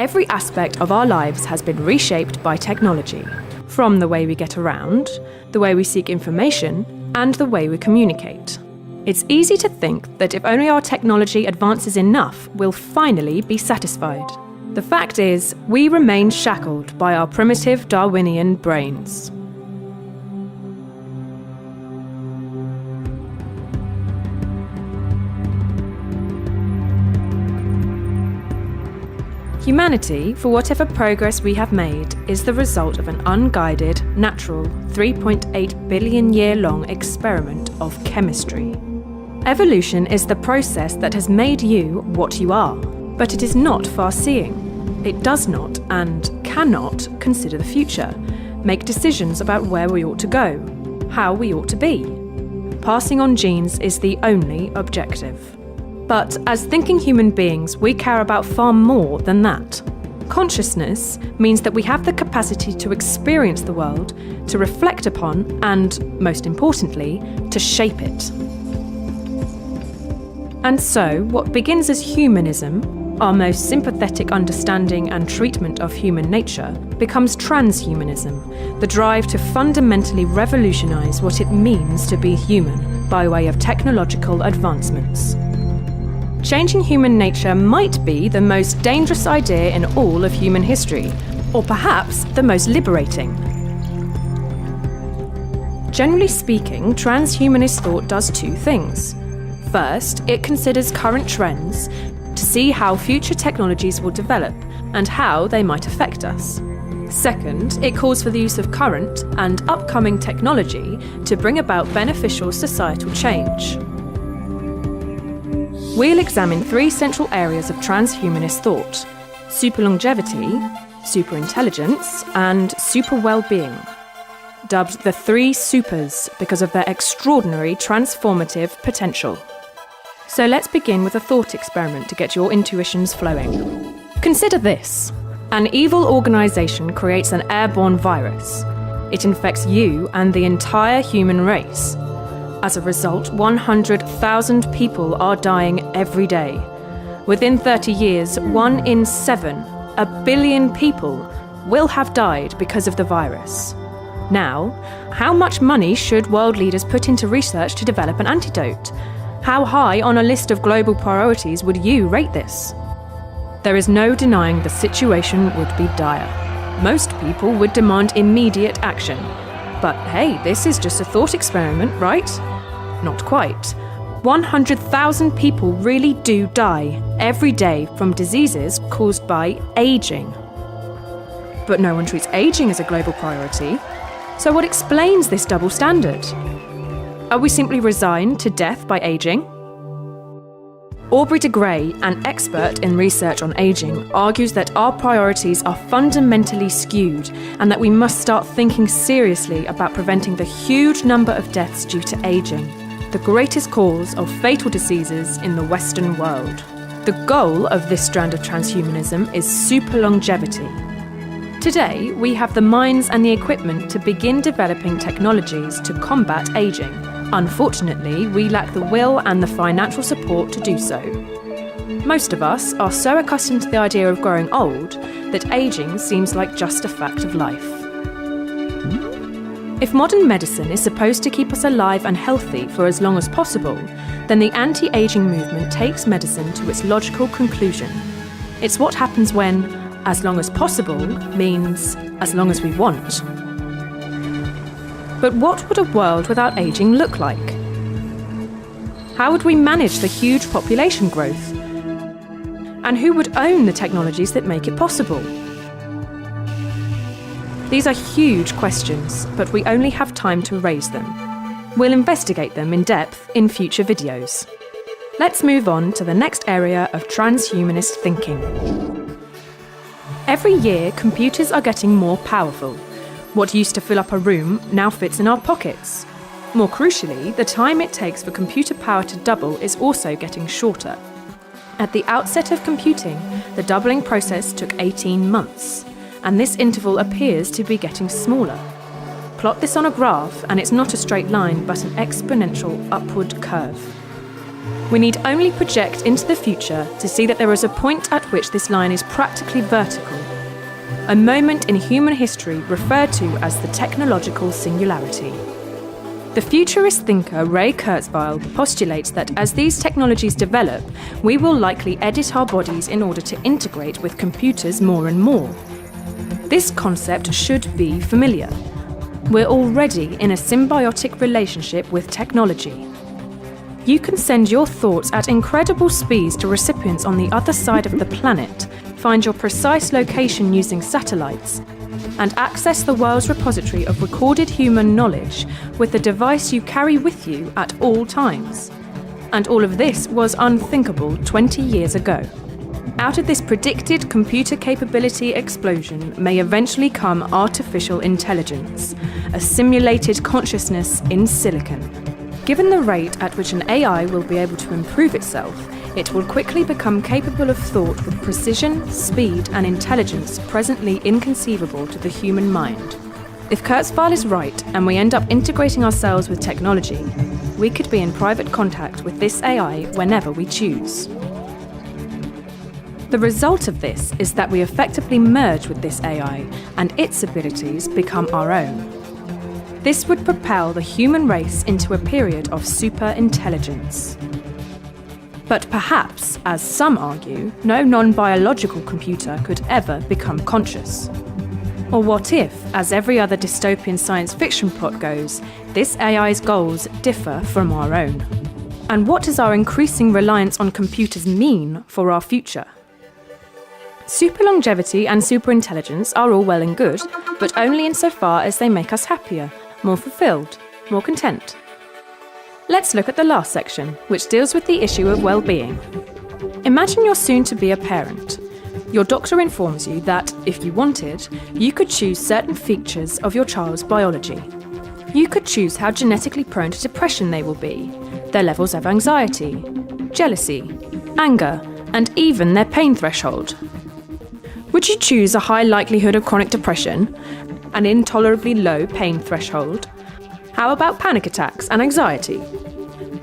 Every aspect of our lives has been reshaped by technology, from the way we get around, the way we seek information, and the way we communicate. It's easy to think that if only our technology advances enough, we'll finally be satisfied. The fact is, we remain shackled by our primitive Darwinian brains. Humanity, for whatever progress we have made, is the result of an unguided, natural, 3.8 billion year long experiment of chemistry. Evolution is the process that has made you what you are, but it is not far-seeing. It does not and cannot consider the future, make decisions about where we ought to go, how we ought to be. Passing on genes is the only objective. But as thinking human beings, we care about far more than that. Consciousness means that we have the capacity to experience the world, to reflect upon, and, most importantly, to shape it. And so, what begins as humanism, our most sympathetic understanding and treatment of human nature, becomes transhumanism, the drive to fundamentally revolutionize what it means to be human by way of technological advancements. Changing human nature might be the most dangerous idea in all of human history, or perhaps the most liberating. Generally speaking, transhumanist thought does two things. First, it considers current trends to see how future technologies will develop and how they might affect us. Second, it calls for the use of current and upcoming technology to bring about beneficial societal change. We'll examine three central areas of transhumanist thought: superlongevity, superintelligence, and super well-being, dubbed the three supers because of their extraordinary transformative potential. So let's begin with a thought experiment to get your intuitions flowing. Consider this. An evil organisation creates an airborne virus. It infects you and the entire human race. As a result, 100,000 people are dying every day. Within 30 years, 1 in 7, 1 billion people, will have died because of the virus. Now, how much money should world leaders put into research to develop an antidote? How high on a list of global priorities would you rate this? There is no denying the situation would be dire. Most people would demand immediate action. But hey, this is just a thought experiment, right? Not quite. 100,000 people really do die every day from diseases caused by aging. But no one treats aging as a global priority. So what explains this double standard? Are we simply resigned to death by aging? Aubrey de Grey, an expert in research on aging, argues that our priorities are fundamentally skewed and that we must start thinking seriously about preventing the huge number of deaths due to aging, the greatest cause of fatal diseases in the Western world. The goal of this strand of transhumanism is superlongevity. Today, we have the minds and the equipment to begin developing technologies to combat aging. Unfortunately, we lack the will and the financial support to do so. Most of us are so accustomed to the idea of growing old that aging seems like just a fact of life. If modern medicine is supposed to keep us alive and healthy for as long as possible, then the anti-aging movement takes medicine to its logical conclusion. It's what happens when, as long as possible, means as long as we want. But what would a world without aging look like? How would we manage the huge population growth? And who would own the technologies that make it possible? These are huge questions, but we only have time to raise them. We'll investigate them in depth in future videos. Let's move on to the next area of transhumanist thinking. Every year, computers are getting more powerful. What used to fill up a room now fits in our pockets. More crucially, the time it takes for computer power to double is also getting shorter. At the outset of computing, the doubling process took 18 months, and this interval appears to be getting smaller. Plot this on a graph, and it's not a straight line, but an exponential upward curve. We need only project into the future to see that there is a point at which this line is practically vertical, a moment in human history referred to as the technological singularity. The futurist thinker Ray Kurzweil postulates that as these technologies develop, we will likely edit our bodies in order to integrate with computers more and more. This concept should be familiar. We're already in a symbiotic relationship with technology. You can send your thoughts at incredible speeds to recipients on the other side of the planet, find your precise location using satellites, and access the world's repository of recorded human knowledge with the device you carry with you at all times. And all of this was unthinkable 20 years ago. Out of this predicted computer capability explosion may eventually come artificial intelligence, a simulated consciousness in silicon. Given the rate at which an AI will be able to improve itself, it will quickly become capable of thought with precision, speed, and intelligence presently inconceivable to the human mind. If Kurzweil is right and we end up integrating ourselves with technology, we could be in private contact with this AI whenever we choose. The result of this is that we effectively merge with this AI and its abilities become our own. This would propel the human race into a period of super-intelligence. But perhaps, as some argue, no non-biological computer could ever become conscious. Or what if, as every other dystopian science fiction plot goes, this AI's goals differ from our own? And what does our increasing reliance on computers mean for our future? Super longevity and superintelligence are all well and good, but only insofar as they make us happier, more fulfilled, more content. Let's look at the last section, which deals with the issue of well-being. Imagine you're soon to be a parent. Your doctor informs you that, if you wanted, you could choose certain features of your child's biology. You could choose how genetically prone to depression they will be, their levels of anxiety, jealousy, anger, and even their pain threshold. Would you choose a high likelihood of chronic depression, an intolerably low pain threshold? How about panic attacks and anxiety?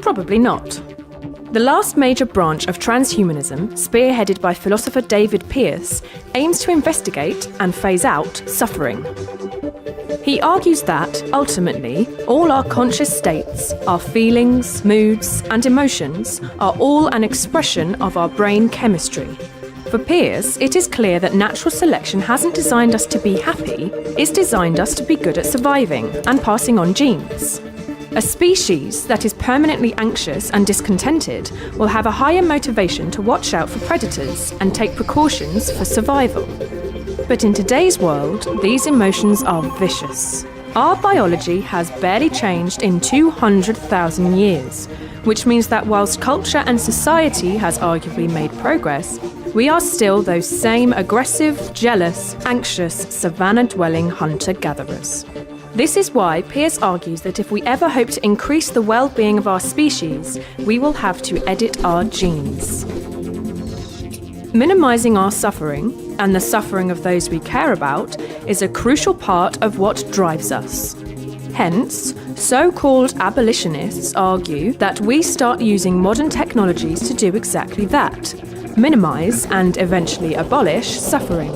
Probably not. The last major branch of transhumanism, spearheaded by philosopher David Pearce, aims to investigate and phase out suffering. He argues that, ultimately, all our conscious states, our feelings, moods, and emotions are all an expression of our brain chemistry. For Pearce, it is clear that natural selection hasn't designed us to be happy, it's designed us to be good at surviving and passing on genes. A species that is permanently anxious and discontented will have a higher motivation to watch out for predators and take precautions for survival. But in today's world, these emotions are vicious. Our biology has barely changed in 200,000 years, which means that whilst culture and society has arguably made progress, we are still those same aggressive, jealous, anxious, savannah-dwelling hunter-gatherers. This is why Pearce argues that if we ever hope to increase the well-being of our species, we will have to edit our genes. Minimizing our suffering, and the suffering of those we care about, is a crucial part of what drives us. Hence, so-called abolitionists argue that we start using modern technologies to do exactly that. Minimize and eventually abolish suffering,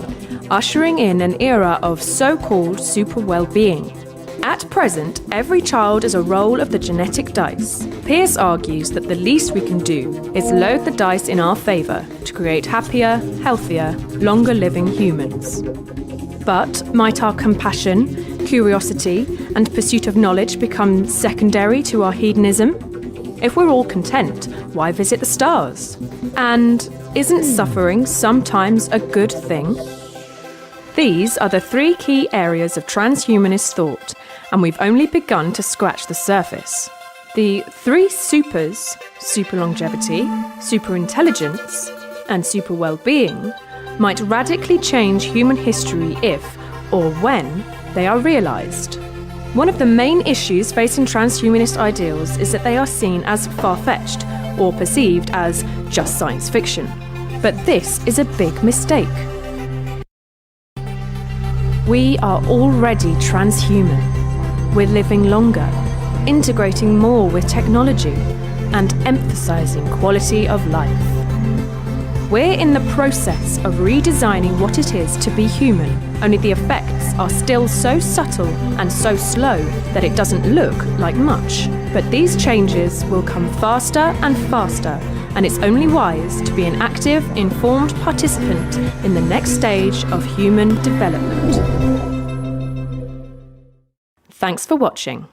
ushering in an era of so-called super well-being. At present, every child is a roll of the genetic dice. Pearce argues that the least we can do is load the dice in our favour to create happier, healthier, longer-living humans. But might our compassion, curiosity, and pursuit of knowledge become secondary to our hedonism? If we're all content, why visit the stars? And isn't suffering sometimes a good thing? These are the three key areas of transhumanist thought, and we've only begun to scratch the surface. The three supers, super longevity, super intelligence, and super well-being, might radically change human history if, or when, they are realised. One of the main issues facing transhumanist ideals is that they are seen as far-fetched, or perceived as just science fiction. But this is a big mistake. We are already transhuman. We're living longer, integrating more with technology, and emphasising quality of life. We're in the process of redesigning what it is to be human, only the effects are still so subtle and so slow that it doesn't look like much. But these changes will come faster and faster, and it's only wise to be an active, informed participant in the next stage of human development. Thanks for watching.